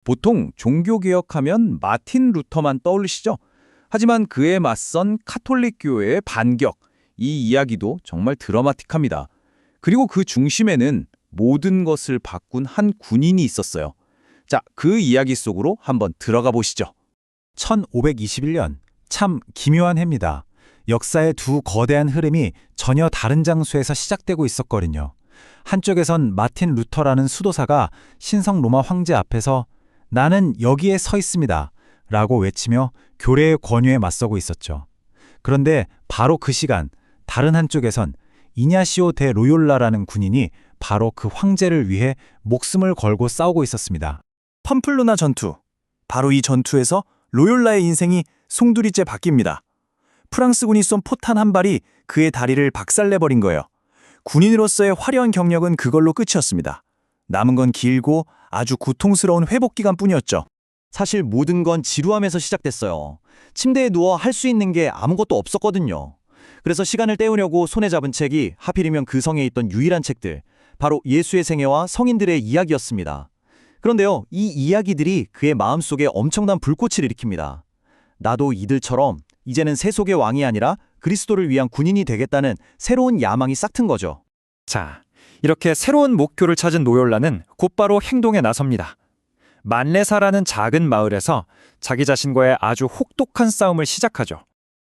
보통 종교개혁하면 마틴 루터만 떠올리시죠? 하지만 그에 맞선 카톨릭 교회의 반격, 이 이야기도 정말 드라마틱합니다. 그리고 그 중심에는 모든 것을 바꾼 한 군인이 있었어요. 자, 그 이야기 속으로 한번 들어가 보시죠. 1521년, 참 기묘한 해입니다. 역사의 두 거대한 흐름이 전혀 다른 장소에서 시작되고 있었거든요. 한쪽에선 마틴 루터라는 수도사가 신성 로마 황제 앞에서 나는 여기에 서 있습니다 라고 외치며 교례의 권유에 맞서고 있었죠. 그런데 바로 그 시간 다른 한쪽에선 이냐시오 데 로욜라라는 군인이 바로 그 황제를 위해 목숨을 걸고 싸우고 있었습니다. 팜플로나 전투. 바로 이 전투에서 로욜라의 인생이 송두리째 바뀝니다. 프랑스군이 쏜 포탄 한 발이 그의 다리를 박살내버린 거예요. 군인으로서의 화려한 경력은 그걸로 끝이었습니다. 남은 건 길고 아주 고통스러운 회복 기간뿐이었죠. 사실 모든 건 지루함에서 시작됐어요. 침대에 누워 할 수 있는 게 아무것도 없었거든요. 그래서 시간을 때우려고 손에 잡은 책이 하필이면 그 성에 있던 유일한 책들, 바로 예수의 생애와 성인들의 이야기였습니다. 그런데요, 이 이야기들이 그의 마음속에 엄청난 불꽃을 일으킵니다. 나도 이들처럼 이제는 세속의 왕이 아니라 그리스도를 위한 군인이 되겠다는 새로운 야망이 싹튼 거죠. 자, 이렇게 새로운 목표를 찾은 로욜라는 곧바로 행동에 나섭니다. 만레사라는 작은 마을에서 자기 자신과의 아주 혹독한 싸움을 시작하죠.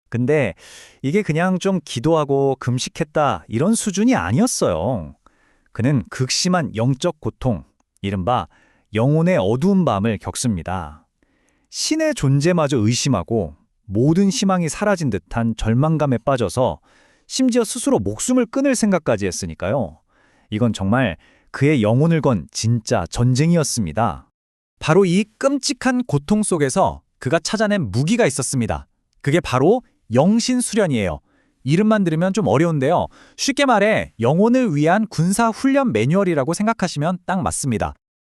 근데 이게 그냥 좀 기도하고 금식했다 이런 수준이 아니었어요. 그는 극심한 영적 고통, 이른바 영혼의 어두운 밤을 겪습니다. 신의 존재마저 의심하고 모든 희망이 사라진 듯한 절망감에 빠져서 심지어 스스로 목숨을 끊을 생각까지 했으니까요. 이건 정말 그의 영혼을 건 진짜 전쟁이었습니다. 바로 이 끔찍한 고통 속에서 그가 찾아낸 무기가 있었습니다. 그게 바로 영신수련이에요. 이름만 들으면 좀 어려운데요. 쉽게 말해 영혼을 위한 군사훈련 매뉴얼이라고 생각하시면 딱 맞습니다.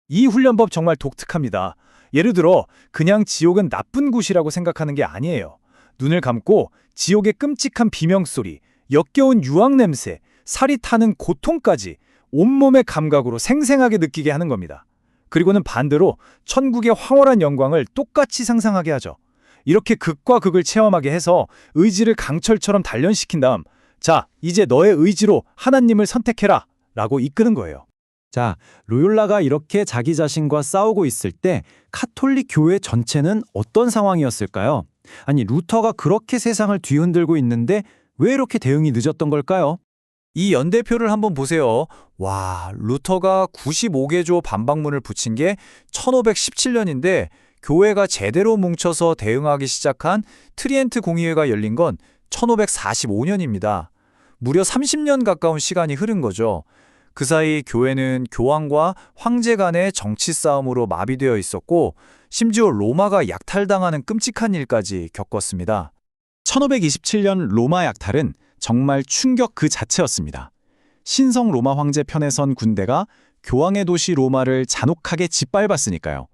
이 훈련법 정말 독특합니다. 예를 들어 그냥 지옥은 나쁜 곳이라고 생각하는 게 아니에요. 눈을 감고 지옥의 끔찍한 비명소리, 역겨운 유황 냄새, 살이 타는 고통까지 온몸의 감각으로 생생하게 느끼게 하는 겁니다. 그리고는 반대로 천국의 황홀한 영광을 똑같이 상상하게 하죠. 이렇게 극과 극을 체험하게 해서 의지를 강철처럼 단련시킨 다음 자, 이제 너의 의지로 하나님을 선택해라 라고 이끄는 거예요. 자, 로욜라가 이렇게 자기 자신과 싸우고 있을 때 카톨릭 교회 전체는 어떤 상황이었을까요? 아니, 루터가 그렇게 세상을 뒤흔들고 있는데 왜 이렇게 대응이 늦었던 걸까요? 이 연대표를 한번 보세요. 와, 루터가 95개조 반박문을 붙인 게 1517년인데 교회가 제대로 뭉쳐서 대응하기 시작한 트리엔트 공의회가 열린 건 1545년입니다. 무려 30년 가까운 시간이 흐른 거죠. 그 사이 교회는 교황과 황제 간의 정치 싸움으로 마비되어 있었고 심지어 로마가 약탈당하는 끔찍한 일까지 겪었습니다. 1527년 로마 약탈은 정말 충격 그 자체였습니다. 신성 로마 황제 편에 선 군대가 교황의 도시 로마를 잔혹하게 짓밟았으니까요.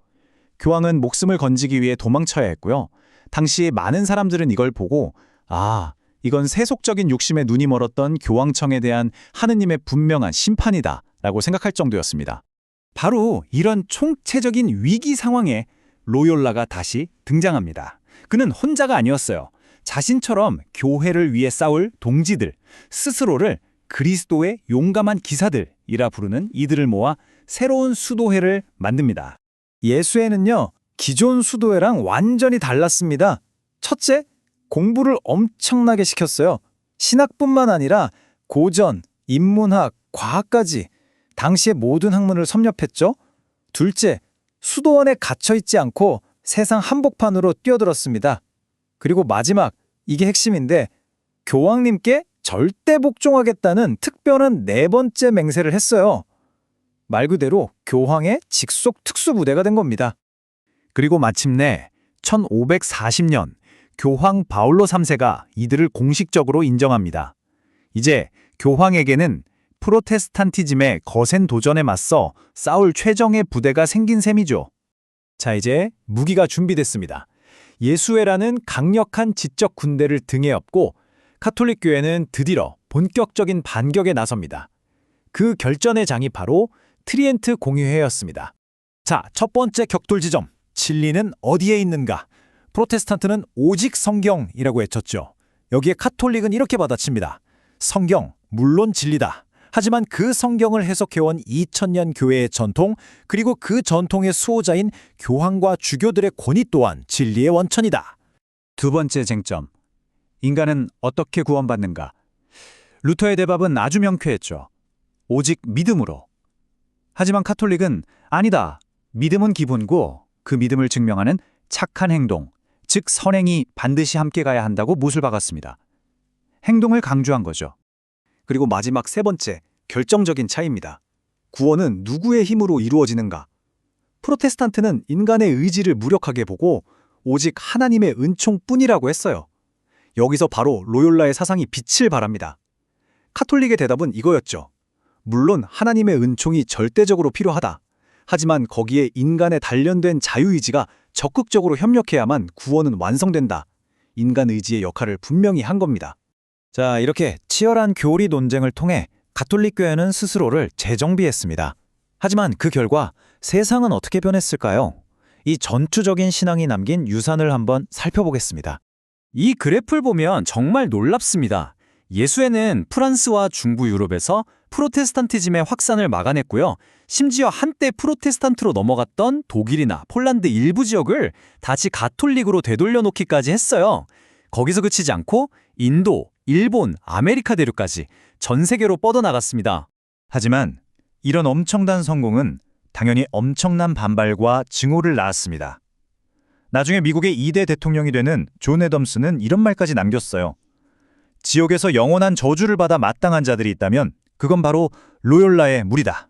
교황은 목숨을 건지기 위해 도망쳐야 했고요. 당시 많은 사람들은 이걸 보고 이건 세속적인 욕심에 눈이 멀었던 교황청에 대한 하느님의 분명한 심판이다 라고 생각할 정도였습니다. 바로 이런 총체적인 위기 상황에 로욜라가 다시 등장합니다. 그는 혼자가 아니었어요. 자신처럼 교회를 위해 싸울 동지들, 스스로를 그리스도의 용감한 기사들이라 부르는 이들을 모아 새로운 수도회를 만듭니다. 예수회는요, 기존 수도회랑 완전히 달랐습니다. 첫째, 공부를 엄청나게 시켰어요. 신학뿐만 아니라 고전, 인문학, 과학까지 당시의 모든 학문을 섭렵했죠. 둘째, 수도원에 갇혀있지 않고 세상 한복판으로 뛰어들었습니다. 그리고 마지막, 이게 핵심인데 교황님께 절대 복종하겠다는 특별한 네 번째 맹세를 했어요. 말 그대로 교황의 직속 특수부대가 된 겁니다. 그리고 마침내 1540년 교황 바울로 3세가 이들을 공식적으로 인정합니다. 이제 교황에게는 프로테스탄티즘의 거센 도전에 맞서 싸울 최정예 부대가 생긴 셈이죠. 자, 이제 무기가 준비됐습니다. 예수회라는 강력한 지적 군대를 등에 업고 카톨릭 교회는 드디어 본격적인 반격에 나섭니다. 그 결전의 장이 바로 트리엔트 공의회였습니다. 자, 첫 번째 격돌 지점. 진리는 어디에 있는가? 프로테스탄트는 오직 성경이라고 외쳤죠. 여기에 카톨릭은 이렇게 받아칩니다. 성경, 물론 진리다. 하지만 그 성경을 해석해온 2000년 교회의 전통, 그리고 그 전통의 수호자인 교황과 주교들의 권위 또한 진리의 원천이다. 두 번째 쟁점. 인간은 어떻게 구원받는가? 루터의 대답은 아주 명쾌했죠. 오직 믿음으로. 하지만 카톨릭은 아니다. 믿음은 기본고 그 믿음을 증명하는 착한 행동, 즉 선행이 반드시 함께 가야 한다고 못을 박았습니다. 행동을 강조한 거죠. 그리고 마지막 세 번째, 결정적인 차이입니다. 구원은 누구의 힘으로 이루어지는가? 프로테스탄트는 인간의 의지를 무력하게 보고 오직 하나님의 은총뿐이라고 했어요. 여기서 바로 로욜라의 사상이 빛을 발합니다. 카톨릭의 대답은 이거였죠. 물론 하나님의 은총이 절대적으로 필요하다. 하지만 거기에 인간의 단련된 자유의지가 적극적으로 협력해야만 구원은 완성된다. 인간 의지의 역할을 분명히 한 겁니다. 자, 이렇게 치열한 교리 논쟁을 통해 가톨릭 교회는 스스로를 재정비했습니다. 하지만 그 결과 세상은 어떻게 변했을까요? 이 전투적인 신앙이 남긴 유산을 한번 살펴보겠습니다. 이 그래프를 보면 정말 놀랍습니다. 예수회는 프랑스와 중부 유럽에서 프로테스탄티즘의 확산을 막아냈고요. 심지어 한때 프로테스탄트로 넘어갔던 독일이나 폴란드 일부 지역을 다시 가톨릭으로 되돌려놓기까지 했어요. 거기서 그치지 않고 인도, 일본, 아메리카 대륙까지 전 세계로 뻗어나갔습니다. 하지만 이런 엄청난 성공은 당연히 엄청난 반발과 증오를 낳았습니다. 나중에 미국의 2대 대통령이 되는 존 애덤스는 이런 말까지 남겼어요. 지옥에서 영원한 저주를 받아 마땅한 자들이 있다면 그건 바로 로욜라의 무리다.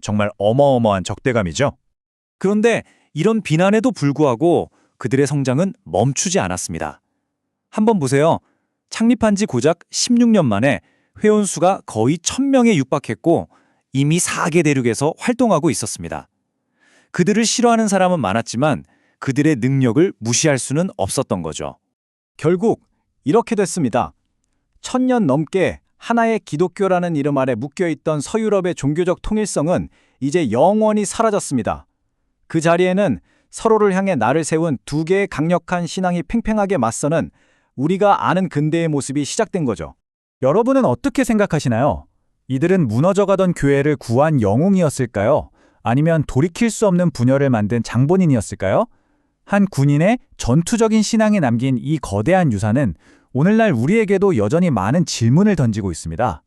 정말 어마어마한 적대감이죠. 그런데 이런 비난에도 불구하고 그들의 성장은 멈추지 않았습니다. 한번 보세요. 창립한 지 고작 16년 만에 회원수가 거의 1000명에 육박했고 이미 4개 대륙에서 활동하고 있었습니다. 그들을 싫어하는 사람은 많았지만 그들의 능력을 무시할 수는 없었던 거죠. 결국 이렇게 됐습니다. 1000년 넘게 하나의 기독교라는 이름 아래 묶여있던 서유럽의 종교적 통일성은 이제 영원히 사라졌습니다. 그 자리에는 서로를 향해 날을 세운 두 개의 강력한 신앙이 팽팽하게 맞서는 우리가 아는 근대의 모습이 시작된 거죠. 여러분은 어떻게 생각하시나요? 이들은 무너져가던 교회를 구한 영웅이었을까요? 아니면 돌이킬 수 없는 분열을 만든 장본인이었을까요? 한 군인의 전투적인 신앙이 남긴 이 거대한 유산은 오늘날 우리에게도 여전히 많은 질문을 던지고 있습니다.